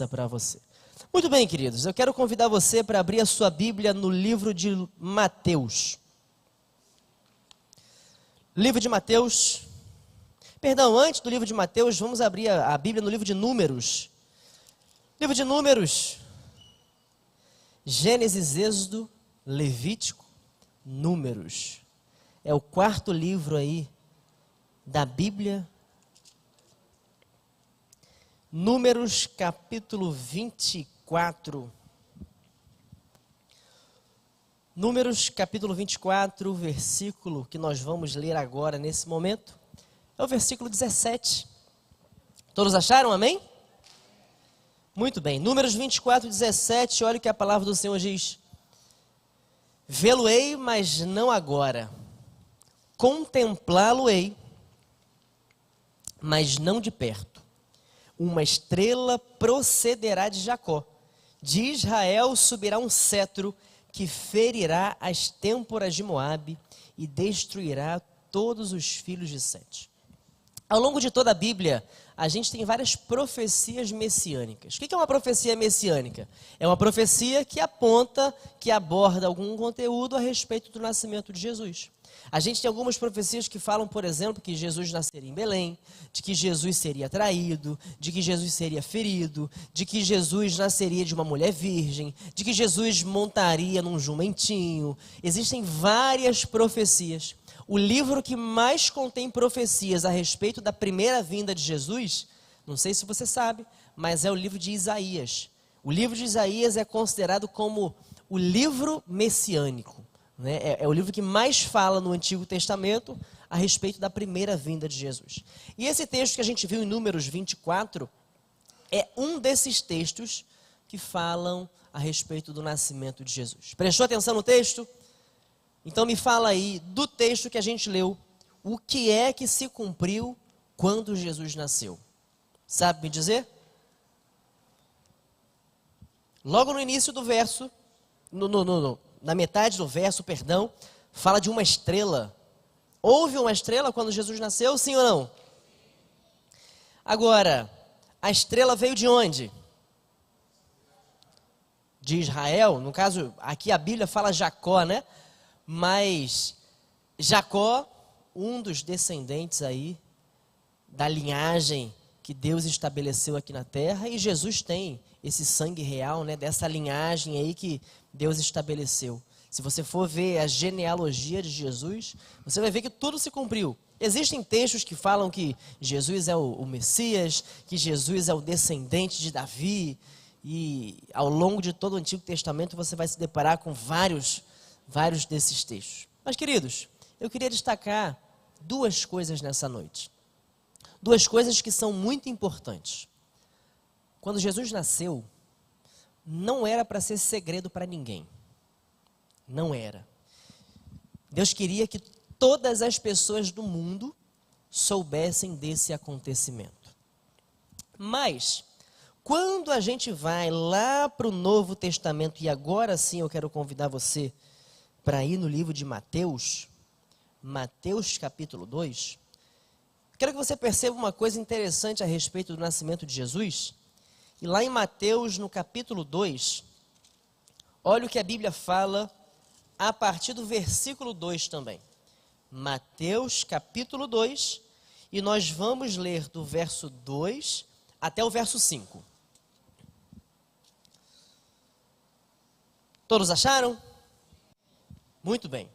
para você. Muito bem, queridos, eu quero convidar você para abrir a sua Bíblia no livro de Mateus. Livro de Mateus. Perdão, antes do livro de Mateus, vamos abrir a Bíblia no livro de Números. Livro de Números. Gênesis, Êxodo, Levítico, Números. É o quarto livro aí da Bíblia. Números capítulo 24. Números capítulo 24, versículo que nós vamos ler agora nesse momento, é o versículo 17. Todos acharam, amém? Muito bem, Números 24, 17, olha o que a palavra do Senhor diz. Vê-lo-ei, mas não agora. Contemplá-lo-ei, mas não de perto. Uma estrela procederá de Jacó. De Israel subirá um cetro que ferirá as têmporas de Moabe e destruirá todos os filhos de Sete. Ao longo de toda a Bíblia, a gente tem várias profecias messiânicas. O que é uma profecia messiânica? É uma profecia que aponta, que aborda algum conteúdo a respeito do nascimento de Jesus. A gente tem algumas profecias que falam, por exemplo, que Jesus nasceria em Belém, de que Jesus seria traído, de que Jesus seria ferido, de que Jesus nasceria de uma mulher virgem, de que Jesus montaria num jumentinho. Existem várias profecias. O livro que mais contém profecias a respeito da primeira vinda de Jesus, não sei se você sabe, mas é o livro de Isaías. O livro de Isaías é considerado como o livro messiânico. É o livro que mais fala no Antigo Testamento a respeito da primeira vinda de Jesus. E esse texto que a gente viu em Números 24 é um desses textos que falam a respeito do nascimento de Jesus. Prestou atenção no texto? Então me fala aí do texto que a gente leu, o que é que se cumpriu quando Jesus nasceu? Sabe me dizer? Logo no início do verso, na metade do verso, perdão, fala de uma estrela. Houve uma estrela quando Jesus nasceu, sim ou não? Agora, a estrela veio de onde? De Israel, no caso, aqui a Bíblia fala Jacó, né? Mas Jacó, um dos descendentes aí, da linhagem que Deus estabeleceu aqui na terra, e Jesus tem esse sangue real, né, dessa linhagem aí que Deus estabeleceu. Se você for ver a genealogia de Jesus, você vai ver que tudo se cumpriu. Existem textos que falam que Jesus é o Messias, que Jesus é o descendente de Davi, e ao longo de todo o Antigo Testamento você vai se deparar com vários desses textos. Mas, queridos, eu queria destacar duas coisas nessa noite. Duas coisas que são muito importantes. Quando Jesus nasceu, não era para ser segredo para ninguém. Não era. Deus queria que todas as pessoas do mundo soubessem desse acontecimento. Mas, quando a gente vai lá para o Novo Testamento, e agora sim eu quero convidar você para ir no livro de Mateus, Mateus capítulo 2, quero que você perceba uma coisa interessante a respeito do nascimento de Jesus. E lá em Mateus, no capítulo 2, olha o que a Bíblia fala a partir do versículo 2 também. Mateus capítulo 2, e nós vamos ler do verso 2 até o verso 5. Todos acharam? Muito bem.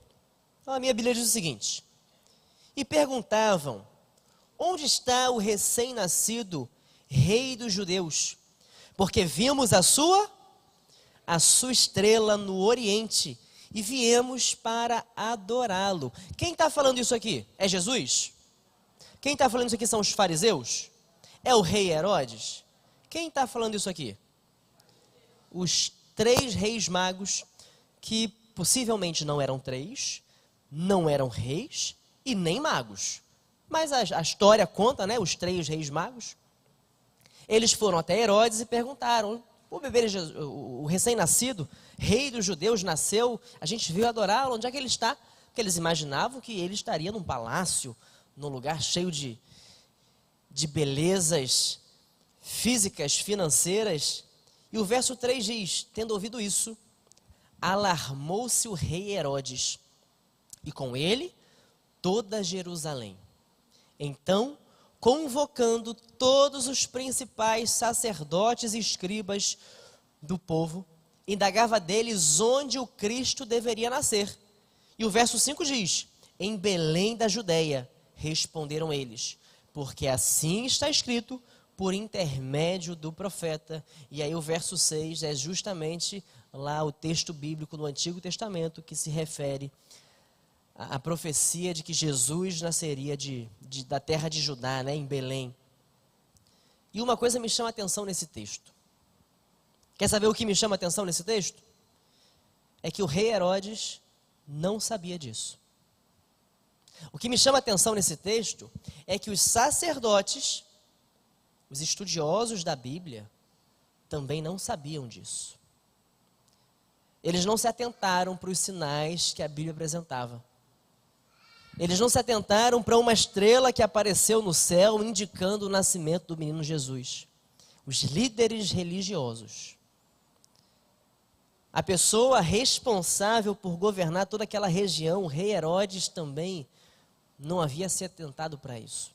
Então a minha Bíblia diz o seguinte: e perguntavam, onde está o recém-nascido rei dos judeus? Porque vimos a sua estrela no Oriente e viemos para adorá-lo. Quem está falando isso aqui? É Jesus? Quem está falando isso aqui são os fariseus? É o rei Herodes? Quem está falando isso aqui? Os 3 reis magos, que possivelmente não eram 3, não eram reis e nem magos. Mas a história conta, né? Os 3 reis magos. Eles foram até Herodes e perguntaram, o recém-nascido, rei dos judeus, nasceu, a gente veio adorá-lo, onde é que ele está? Porque eles imaginavam que ele estaria num palácio, num lugar cheio de belezas físicas, financeiras. E o verso 3 diz: tendo ouvido isso, alarmou-se o rei Herodes, e com ele toda Jerusalém. Então, convocando todos os principais sacerdotes e escribas do povo, indagava deles onde o Cristo deveria nascer. E o verso 5 diz: em Belém da Judeia, responderam eles, porque assim está escrito por intermédio do profeta. E aí o verso 6 é justamente lá o texto bíblico do Antigo Testamento que se refere à profecia de que Jesus nasceria da terra de Judá, né, em Belém. E uma coisa me chama a atenção nesse texto. Quer saber o que me chama a atenção nesse texto? É que o rei Herodes não sabia disso. O que me chama a atenção nesse texto é que os sacerdotes, os estudiosos da Bíblia, também não sabiam disso. Eles não se atentaram para os sinais que a Bíblia apresentava. Eles não se atentaram para uma estrela que apareceu no céu indicando o nascimento do menino Jesus. Os líderes religiosos, a pessoa responsável por governar toda aquela região, o rei Herodes, também não havia se atentado para isso.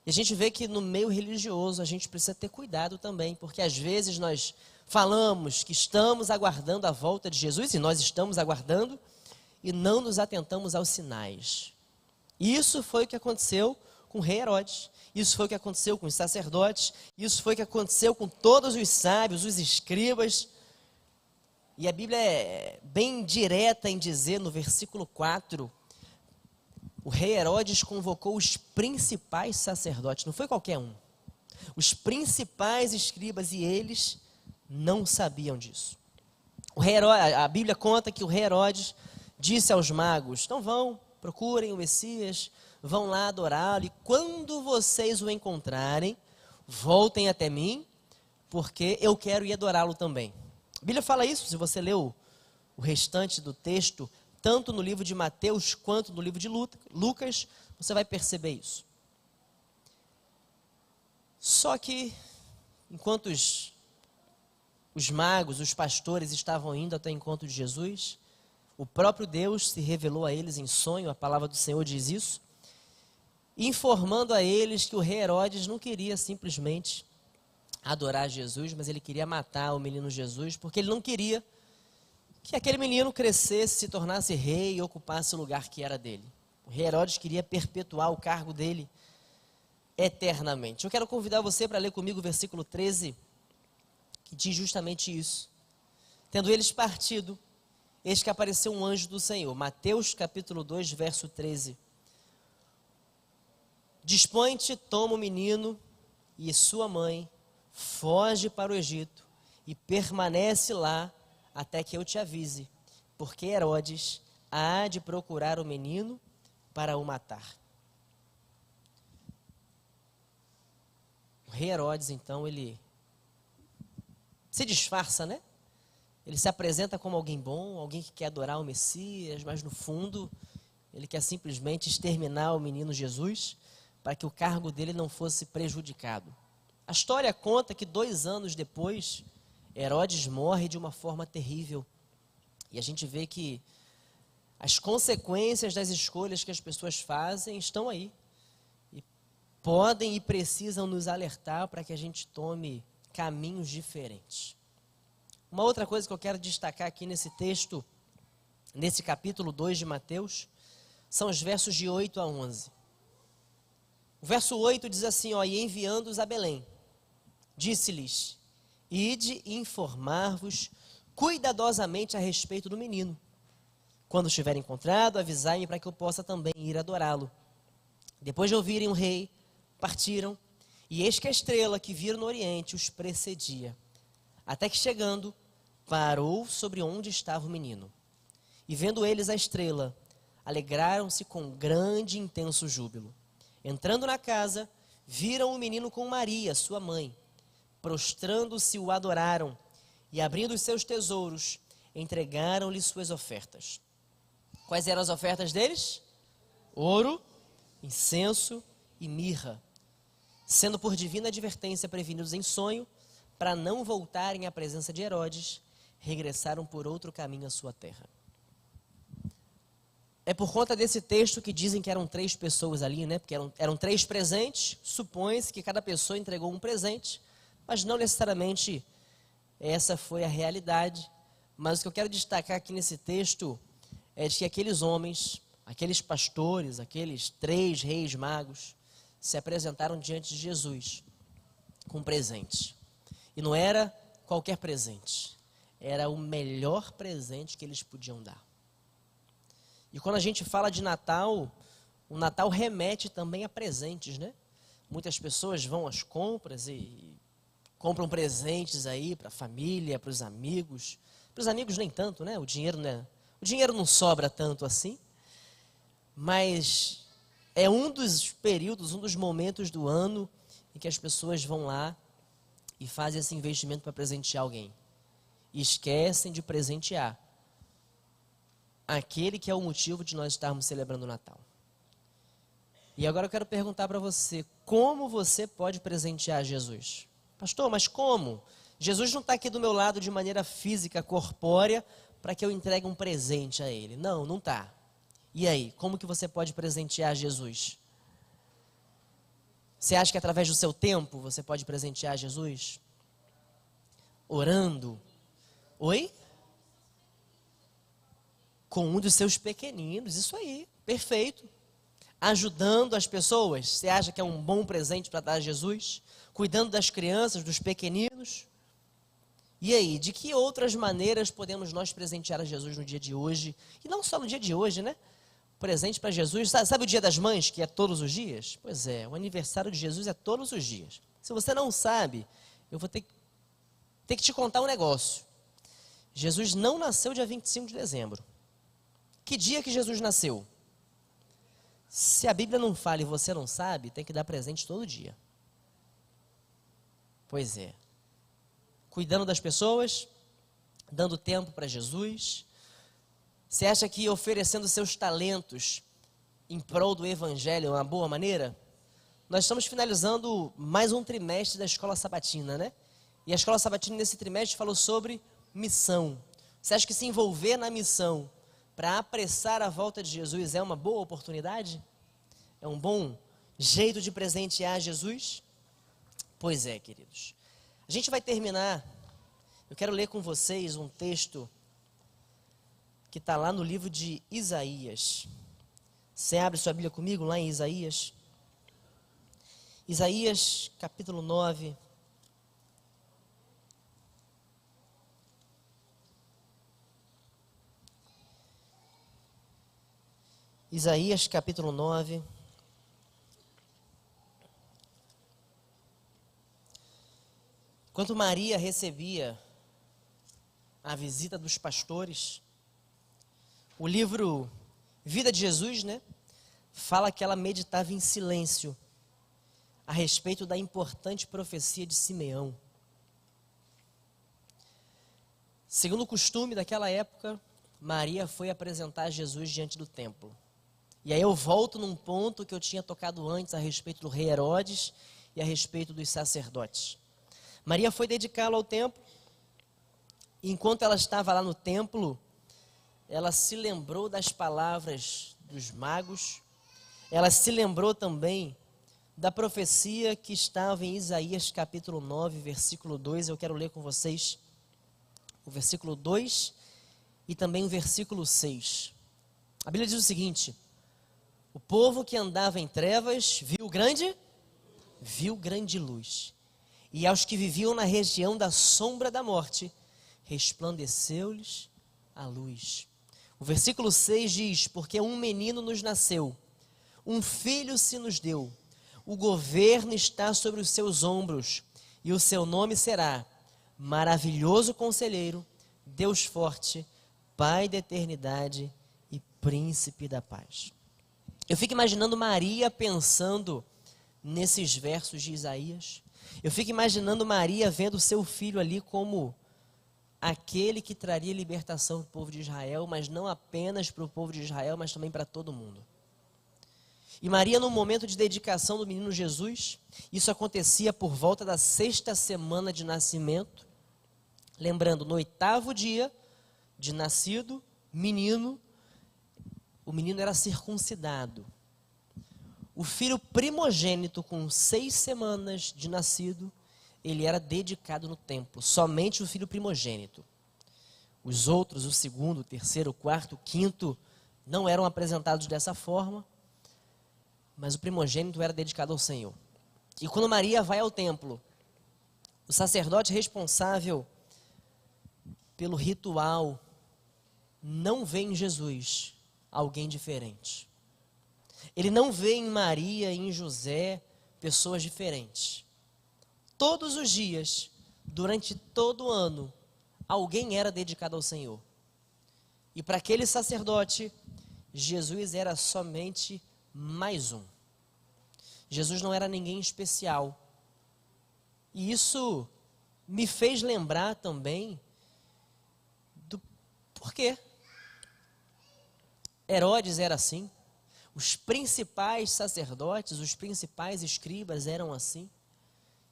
E a gente vê que no meio religioso a gente precisa ter cuidado também, porque às vezes nós falamos que estamos aguardando a volta de Jesus, e nós estamos aguardando, e não nos atentamos aos sinais. Isso foi o que aconteceu com o rei Herodes, isso foi o que aconteceu com os sacerdotes, isso foi o que aconteceu com todos os sábios, os escribas. E a Bíblia é bem direta em dizer no versículo 4, o rei Herodes convocou os principais sacerdotes, não foi qualquer um. Os principais escribas, e eles não sabiam disso. A Bíblia conta que o rei Herodes disse aos magos: então vão, procurem o Messias, vão lá adorá-lo, e quando vocês o encontrarem, voltem até mim, porque eu quero ir adorá-lo também. A Bíblia fala isso, se você leu o restante do texto, tanto no livro de Mateus quanto no livro de Lucas, você vai perceber isso. Só que, enquanto os magos, os pastores estavam indo até o encontro de Jesus, o próprio Deus se revelou a eles em sonho, a palavra do Senhor diz isso, informando a eles que o rei Herodes não queria simplesmente adorar Jesus, mas ele queria matar o menino Jesus, porque ele não queria que aquele menino crescesse, se tornasse rei e ocupasse o lugar que era dele. O rei Herodes queria perpetuar o cargo dele eternamente. Eu quero convidar você para ler comigo o versículo 13, que diz justamente isso. Tendo eles partido, eis que apareceu um anjo do Senhor. Mateus capítulo 2, verso 13. Dispõe-te, toma o menino e sua mãe, foge para o Egito e permanece lá até que eu te avise, porque Herodes há de procurar o menino para o matar. O rei Herodes, então, ele se disfarça, né? Ele se apresenta como alguém bom, alguém que quer adorar o Messias, mas no fundo, ele quer simplesmente exterminar o menino Jesus, para que o cargo dele não fosse prejudicado. A história conta que 2 anos depois, Herodes morre de uma forma terrível. E a gente vê que as consequências das escolhas que as pessoas fazem estão aí. E podem e precisam nos alertar para que a gente tome caminhos diferentes. Uma outra coisa que eu quero destacar aqui nesse texto, nesse capítulo 2 de Mateus, são os versos de 8 a 11. O verso 8 diz assim, e enviando-os a Belém, disse-lhes: ide informar-vos cuidadosamente a respeito do menino. Quando estiver encontrado, avisai-me para que eu possa também ir adorá-lo. Depois de ouvirem o rei, partiram, e eis que a estrela que viram no oriente os precedia, até que chegando, parou sobre onde estava o menino. E vendo eles a estrela, alegraram-se com grande e intenso júbilo. Entrando na casa, viram o menino com Maria, sua mãe. Prostrando-se, o adoraram, e abrindo os seus tesouros, entregaram-lhe suas ofertas. Quais eram as ofertas deles? Ouro, incenso e mirra. sendo por divina advertência prevenidos em sonho, para não voltarem à presença de Herodes, regressaram por outro caminho à sua terra. É por conta desse texto que dizem que eram 3 pessoas ali, né? Porque eram 3 presentes, supõe-se que cada pessoa entregou um presente, mas não necessariamente essa foi a realidade. Mas o que eu quero destacar aqui nesse texto é de que aqueles homens, aqueles pastores, aqueles 3 reis magos, se apresentaram diante de Jesus com presentes. E não era qualquer presente, era o melhor presente que eles podiam dar. E quando a gente fala de Natal, o Natal remete também a presentes, né? Muitas pessoas vão às compras e compram presentes aí para a família, para os amigos. Para os amigos nem tanto, né? O dinheiro não sobra tanto assim. Mas é um dos períodos, um dos momentos do ano em que as pessoas vão lá e fazem esse investimento para presentear alguém. E esquecem de presentear aquele que é o motivo de nós estarmos celebrando o Natal. E agora eu quero perguntar para você, como você pode presentear Jesus? Pastor, mas como? Jesus não está aqui do meu lado de maneira física, corpórea, para que eu entregue um presente a Ele. Não, não está. E aí, como que você pode presentear Jesus? Você acha que através do seu tempo você pode presentear Jesus? Orando? Oi? Com um dos seus pequeninos, isso aí, perfeito. Ajudando as pessoas, você acha que é um bom presente para dar a Jesus? Cuidando das crianças, dos pequeninos? E aí, de que outras maneiras podemos nós presentear a Jesus no dia de hoje? E não só no dia de hoje, né? Presente para Jesus, sabe o Dia das Mães, que é todos os dias? Pois é, o aniversário de Jesus é todos os dias. Se você não sabe, eu vou ter que te contar um negócio. Jesus não nasceu dia 25 de dezembro. Que dia que Jesus nasceu? Se a Bíblia não fala e você não sabe, tem que dar presente todo dia. Pois é. Cuidando das pessoas, dando tempo para Jesus. Você acha que oferecendo seus talentos em prol do Evangelho é uma boa maneira? Nós estamos finalizando mais um trimestre da Escola Sabatina, né? E a Escola Sabatina nesse trimestre falou sobre missão. Você acha que se envolver na missão para apressar a volta de Jesus é uma boa oportunidade? É um bom jeito de presentear Jesus? Pois é, queridos. A gente vai terminar, eu quero ler com vocês um texto que está lá no livro de Isaías. Você abre sua Bíblia comigo lá em Isaías? Isaías capítulo 9. Isaías capítulo 9. Enquanto Maria recebia a visita dos pastores, o livro Vida de Jesus, né, fala que ela meditava em silêncio a respeito da importante profecia de Simeão. Segundo o costume daquela época, Maria foi apresentar Jesus diante do templo. E aí eu volto num ponto que eu tinha tocado antes a respeito do rei Herodes e a respeito dos sacerdotes. Maria foi dedicá-lo ao templo, e enquanto ela estava lá no templo, ela se lembrou das palavras dos magos, ela se lembrou também da profecia que estava em Isaías capítulo 9, versículo 2, eu quero ler com vocês o versículo 2 e também o versículo 6. A Bíblia diz o seguinte: o povo que andava em trevas viu grande luz, e aos que viviam na região da sombra da morte, resplandeceu-lhes a luz. O versículo 6 diz: porque um menino nos nasceu, um filho se nos deu, o governo está sobre os seus ombros, e o seu nome será Maravilhoso Conselheiro, Deus Forte, Pai da Eternidade e Príncipe da Paz. Eu fico imaginando Maria pensando nesses versos de Isaías. Eu fico imaginando Maria vendo seu filho ali como aquele que traria libertação para o povo de Israel, mas não apenas para o povo de Israel, mas também para todo mundo. E Maria, no momento de dedicação do menino Jesus, isso acontecia por volta da 6ª semana de nascimento. Lembrando, no 8º dia de nascido, o menino era circuncidado. O filho primogênito, com 6 semanas de nascido, ele era dedicado no templo. Somente o filho primogênito. Os outros, o segundo, o terceiro, o quarto, o quinto, não eram apresentados dessa forma, mas o primogênito era dedicado ao Senhor. E quando Maria vai ao templo, o sacerdote responsável pelo ritual não vê em Jesus alguém diferente. Ele não vê em Maria e em José pessoas diferentes. Todos os dias, durante todo o ano, alguém era dedicado ao Senhor. E para aquele sacerdote, Jesus era somente mais um. Jesus não era ninguém especial. E isso me fez lembrar também do porquê. Herodes era assim. Os principais sacerdotes, os principais escribas eram assim.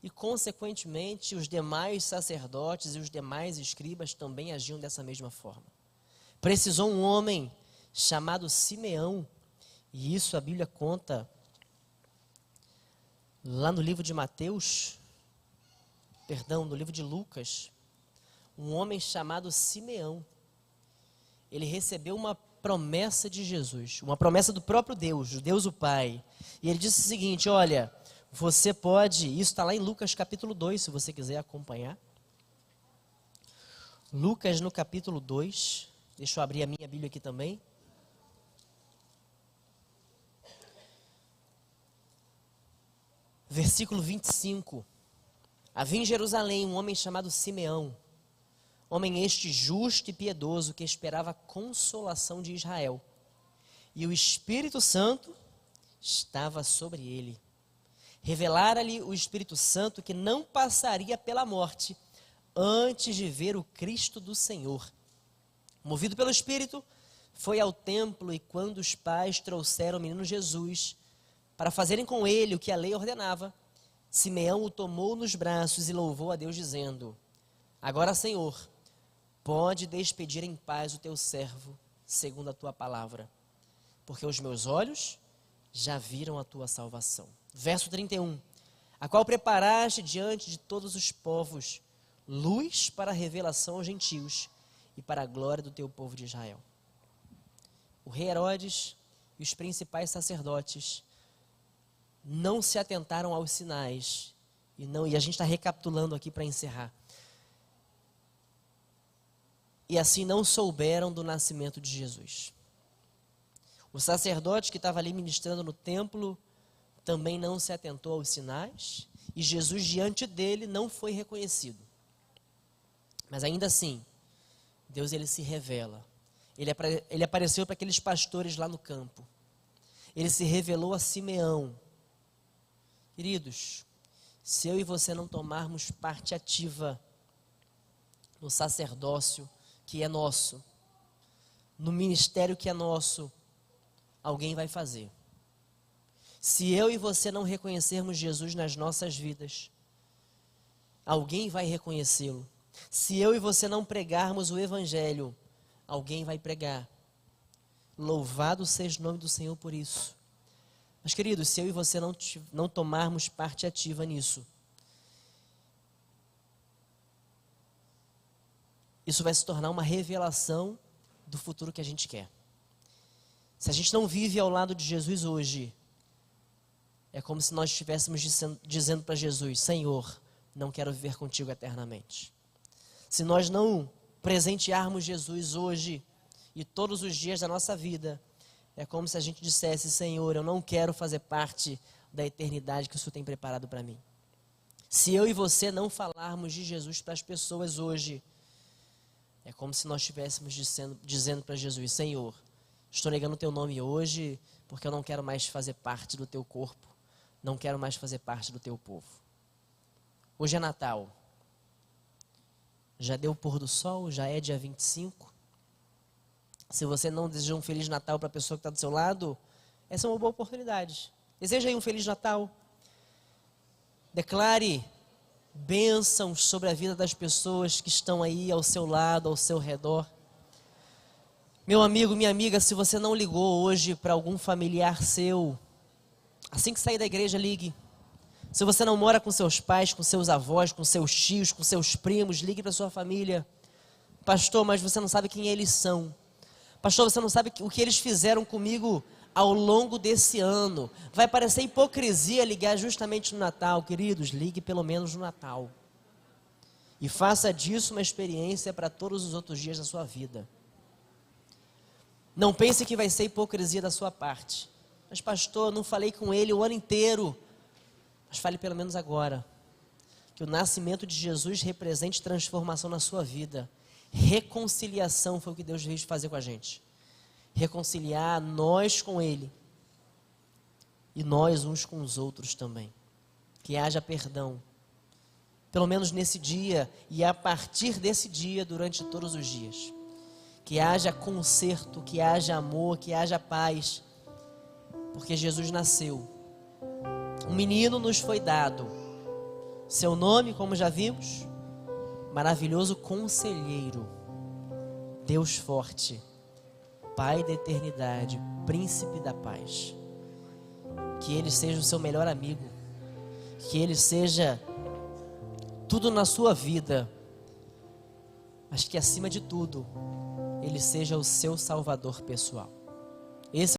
E, consequentemente, os demais sacerdotes e os demais escribas também agiam dessa mesma forma. Precisou um homem chamado Simeão, e isso a Bíblia conta lá no livro de no livro de Lucas. Um homem chamado Simeão, ele recebeu uma promessa de Jesus, uma promessa do próprio Deus, o Deus o Pai. E ele disse o seguinte: olha, você pode, isso está lá em Lucas capítulo 2, se você quiser acompanhar. Lucas no capítulo 2, deixa eu abrir a minha Bíblia aqui também. Versículo 25. Havia em Jerusalém um homem chamado Simeão, homem este justo e piedoso, que esperava a consolação de Israel. E o Espírito Santo estava sobre ele. Revelara-lhe o Espírito Santo que não passaria pela morte antes de ver o Cristo do Senhor. Movido pelo Espírito, foi ao templo, e quando os pais trouxeram o menino Jesus para fazerem com ele o que a lei ordenava, Simeão o tomou nos braços e louvou a Deus, dizendo: agora, Senhor, pode despedir em paz o teu servo, segundo a tua palavra, porque os meus olhos já viram a tua salvação. Verso 31. A qual preparaste diante de todos os povos, luz para a revelação aos gentios e para a glória do teu povo de Israel. O rei Herodes e os principais sacerdotes não se atentaram aos sinais, e a gente está recapitulando aqui para encerrar. E assim não souberam do nascimento de Jesus. O sacerdote que estava ali ministrando no templo também não se atentou aos sinais, e Jesus diante dele não foi reconhecido. Mas ainda assim, Deus ele se revela. Ele apareceu para aqueles pastores lá no campo. Ele se revelou a Simeão. Queridos, se eu e você não tomarmos parte ativa no sacerdócio que é nosso, no ministério que é nosso, alguém vai fazer. Se eu e você não reconhecermos Jesus nas nossas vidas, alguém vai reconhecê-lo. Se eu e você não pregarmos o Evangelho, alguém vai pregar. Louvado seja o nome do Senhor por isso. Mas, queridos, se eu e você não tomarmos parte ativa nisso, isso vai se tornar uma revelação do futuro que a gente quer. Se a gente não vive ao lado de Jesus hoje, é como se nós estivéssemos dizendo para Jesus: Senhor, não quero viver contigo eternamente. Se nós não presentearmos Jesus hoje e todos os dias da nossa vida, é como se a gente dissesse: Senhor, eu não quero fazer parte da eternidade que o Senhor tem preparado para mim. Se eu e você não falarmos de Jesus para as pessoas hoje, é como se nós estivéssemos dizendo para Jesus: Senhor, estou negando o teu nome hoje, porque eu não quero mais fazer parte do teu corpo, não quero mais fazer parte do teu povo. Hoje é Natal. Já deu o pôr do sol, já é dia 25. Se você não deseja um Feliz Natal para a pessoa que está do seu lado, essa é uma boa oportunidade. Deseja aí um Feliz Natal. Declare bênçãos sobre a vida das pessoas que estão aí ao seu lado, ao seu redor. Meu amigo, minha amiga, se você não ligou hoje para algum familiar seu, assim que sair da igreja, ligue. Se você não mora com seus pais, com seus avós, com seus tios, com seus primos, ligue para sua família. Pastor, mas você não sabe quem eles são. Pastor, você não sabe o que eles fizeram comigo ao longo desse ano. Vai parecer hipocrisia ligar justamente no Natal. Queridos, ligue pelo menos no Natal. E faça disso uma experiência para todos os outros dias da sua vida. Não pense que vai ser hipocrisia da sua parte. Mas pastor, eu não falei com ele o ano inteiro. Mas fale pelo menos agora. Que o nascimento de Jesus represente transformação na sua vida. Reconciliação foi o que Deus veio fazer com a gente. Reconciliar nós com Ele. E nós uns com os outros também. Que haja perdão. Pelo menos nesse dia e a partir desse dia durante todos os dias. Que haja conserto, que haja amor, que haja paz. Porque Jesus nasceu. Um menino nos foi dado. Seu nome, como já vimos, Maravilhoso Conselheiro, Deus Forte, Pai da Eternidade, Príncipe da Paz. Que Ele seja o seu melhor amigo. Que Ele seja tudo na sua vida. Mas que acima de tudo, Ele seja o seu Salvador pessoal. Esse